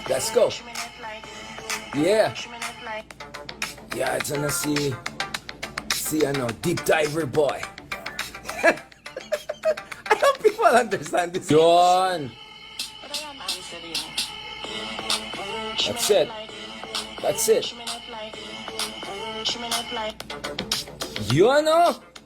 Let's go. Yeah. Yeah, ito na si Deep Diver Boy. I hope people understand this. Yun. That's it. That's it. Yun,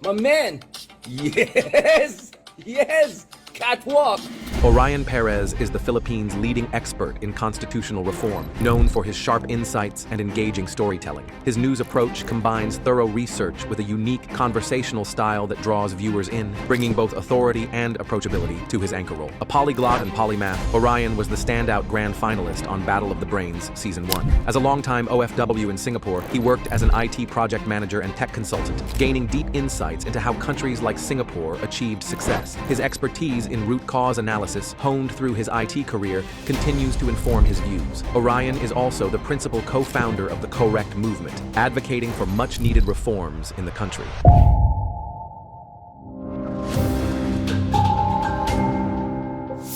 my man. Yes. Yes. Catwalk. Orion Perez is the Philippines' leading expert in constitutional reform, known for his sharp insights and engaging storytelling. His news approach combines thorough research with a unique conversational style that draws viewers in, bringing both authority and approachability to his anchor role. A polyglot and polymath, Orion was the standout grand finalist on Battle of the Brains Season 1. As a longtime OFW in Singapore, he worked as an IT project manager and tech consultant, gaining deep insights into how countries like Singapore achieved success. His expertise in root cause analysis, honed through his IT career, continues to inform his views. Orion is also the principal co-founder of the Correct movement, advocating for much-needed reforms in the country.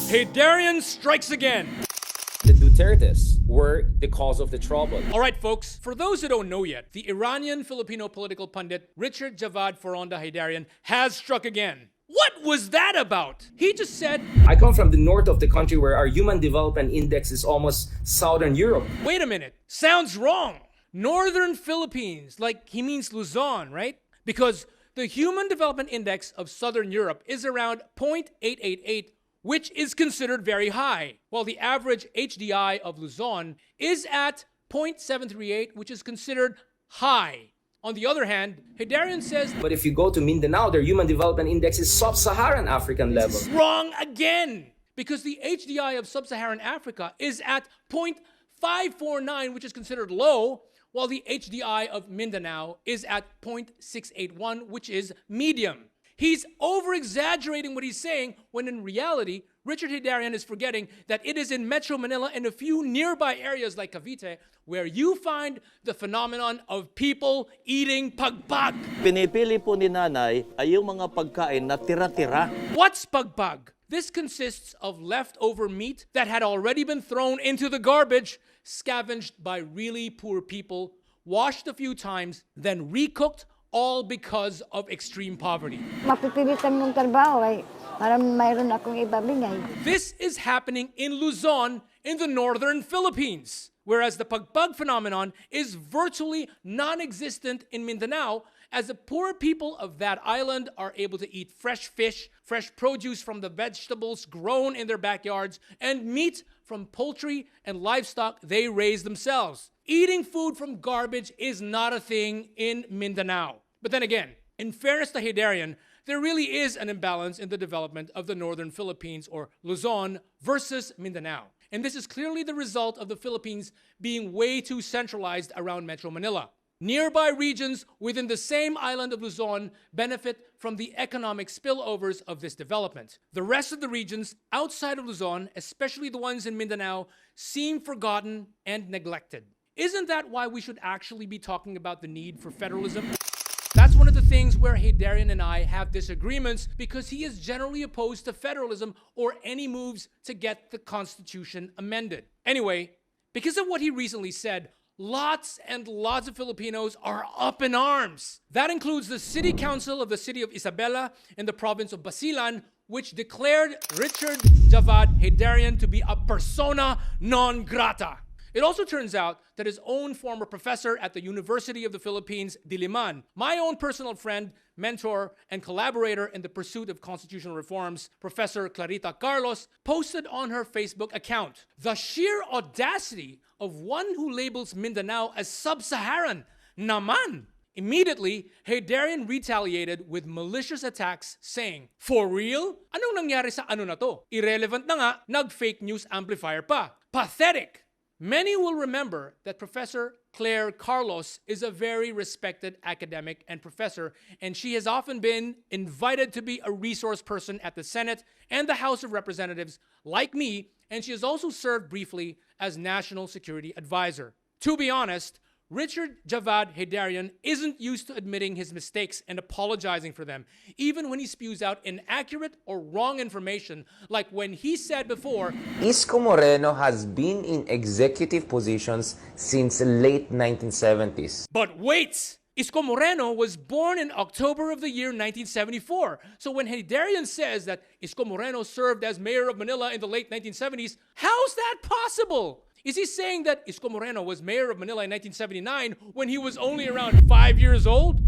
Heydarian strikes again. The Dutertes were the cause of the trouble. All right, folks, for those who don't know yet, the Iranian-Filipino political pundit Richard Javad Heydarian has struck again. What was that about? He just said, I come from the north of the country where our Human Development Index is almost Southern Europe. Wait a minute, sounds wrong. Northern Philippines, like he means Luzon, right? Because the Human Development Index of Southern Europe is around 0.888, which is considered very high, while the average HDI of Luzon is at 0.738, which is considered high. On the other hand, Heydarian says, but if you go to Mindanao, their Human Development Index is Sub-Saharan African level. Wrong again! Because the HDI of Sub-Saharan Africa is at 0.549, which is considered low, while the HDI of Mindanao is at 0.681, which is medium. He's over-exaggerating what he's saying, when in reality, Richard Heydarian is forgetting that it is in Metro Manila and a few nearby areas like Cavite where you find the phenomenon of people eating pagpag. Pinipili po ni nanay ay yung mga pagkain na tira-tira. What's pagpag? This consists of leftover meat that had already been thrown into the garbage, scavenged by really poor people, washed a few times, then recooked, all because of extreme poverty. Mapipilitan mong trabaho ay parang mayroon akong ibabigay. This is happening in Luzon in the Northern Philippines, whereas the pagpag phenomenon is virtually non-existent in Mindanao, as the poor people of that island are able to eat fresh fish, fresh produce from the vegetables grown in their backyards, and meat from poultry and livestock they raise themselves. Eating food from garbage is not a thing in Mindanao. But then again, in fairness to Heydarian, there really is an imbalance in the development of the Northern Philippines, or Luzon, versus Mindanao. And this is clearly the result of the Philippines being way too centralized around Metro Manila. Nearby regions within the same island of Luzon benefit from the economic spillovers of this development. The rest of the regions outside of Luzon, especially the ones in Mindanao, seem forgotten and neglected. Isn't that why we should actually be talking about the need for federalism? That's one of the things where Heydarian and I have disagreements, because he is generally opposed to federalism or any moves to get the Constitution amended. Anyway, because of what he recently said, lots and lots of Filipinos are up in arms. That includes the City Council of the city of Isabela in the province of Basilan, which declared Richard Javad Heydarian to be a persona non grata. It also turns out that his own former professor at the University of the Philippines, Diliman, my own personal friend, mentor, and collaborator in the pursuit of constitutional reforms, Professor Clarita Carlos, posted on her Facebook account, the sheer audacity of one who labels Mindanao as Sub-Saharan. Naman! Immediately, Heydarian retaliated with malicious attacks, saying, for real? Anong nangyari sa ano na to? Irrelevant na nga, nag-fake news amplifier pa. Pathetic! Many will remember that Professor Claire Carlos is a very respected academic and professor, and she has often been invited to be a resource person at the Senate and the House of Representatives, like me, and she has also served briefly as National Security Advisor. To be honest, Richard Javad Heydarian isn't used to admitting his mistakes and apologizing for them, even when he spews out inaccurate or wrong information, like when he said before, Isko Moreno has been in executive positions since late 1970s. but wait! Isko Moreno was born in October of the year 1974. So when Heydarian says that Isko Moreno served as mayor of Manila in the late 1970s, how's that possible? Is he saying that Isko Moreno was mayor of Manila in 1979 when he was only around 5 years old?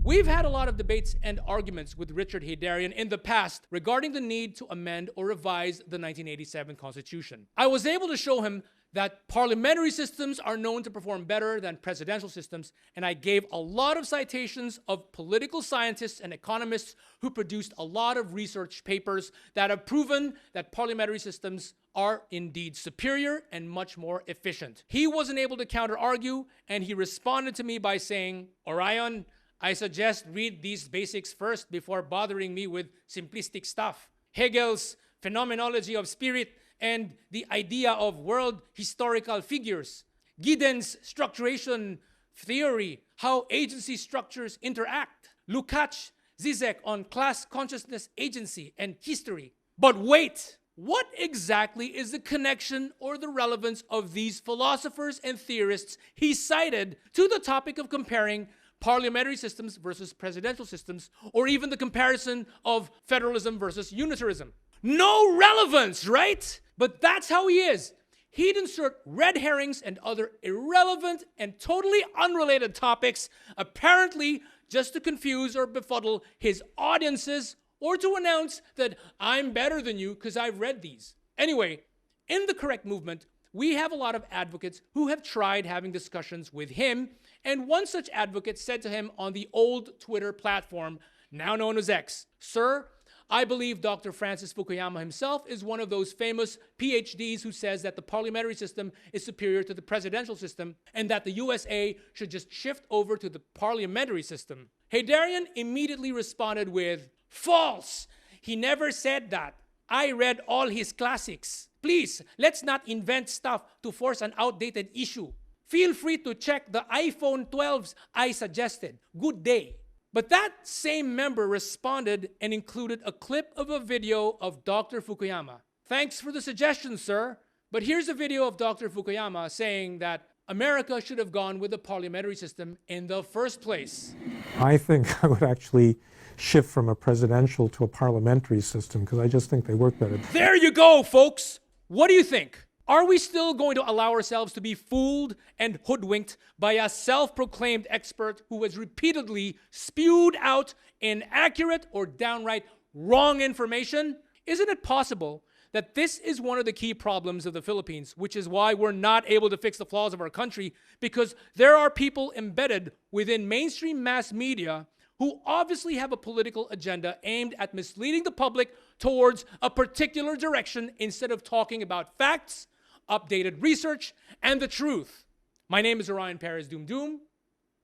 We've had a lot of debates and arguments with Richard Heydarian in the past regarding the need to amend or revise the 1987 Constitution. I was able to show him that parliamentary systems are known to perform better than presidential systems, and I gave a lot of citations of political scientists and economists who produced a lot of research papers that have proven that parliamentary systems are indeed superior and much more efficient. He wasn't able to counter-argue, and he responded to me by saying, Orion, I suggest read these basics first before bothering me with simplistic stuff. Hegel's phenomenology of spirit and the idea of world historical figures. Giddens' structuration theory, how agency structures interact. Lukács, Zizek on class consciousness, agency, and history. But wait! What exactly is the connection or the relevance of these philosophers and theorists he cited to the topic of comparing parliamentary systems versus presidential systems, or even the comparison of federalism versus unitarism? No relevance, right? But that's how he is. He'd insert red herrings and other irrelevant and totally unrelated topics, apparently just to confuse or befuddle his audiences, or to announce that I'm better than you because I've read these. Anyway, in the correct movement, we have a lot of advocates who have tried having discussions with him, and one such advocate said to him on the old Twitter platform, now known as X, Sir, I believe Dr. Francis Fukuyama himself is one of those famous PhDs who says that the parliamentary system is superior to the presidential system and that the USA should just shift over to the parliamentary system. Heydarian immediately responded with, false! He never said that. I read all his classics. Please, let's not invent stuff to force an outdated issue. Feel free to check the iPhone 12s I suggested. Good day. But that same member responded and included a clip of a video of Dr. Fukuyama. Thanks for the suggestion, sir. But here's a video of Dr. Fukuyama saying that America should have gone with the parliamentary system in the first place. I think I would actually shift from a presidential to a parliamentary system because I just think they work better. There you go, folks. What do you think? Are we still going to allow ourselves to be fooled and hoodwinked by a self-proclaimed expert who has repeatedly spewed out inaccurate or downright wrong information? Isn't it possible that this is one of the key problems of the Philippines, which is why we're not able to fix the flaws of our country, because there are people embedded within mainstream mass media who obviously have a political agenda aimed at misleading the public towards a particular direction instead of talking about facts, updated research, and the truth. My name is Orion Perez Dumdum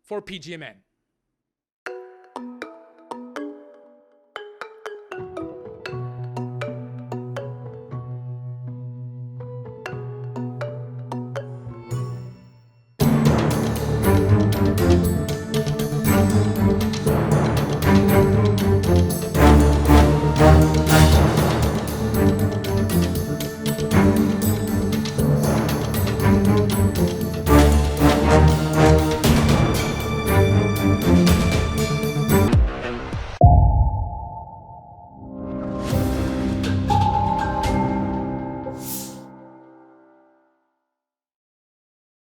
for PGMN.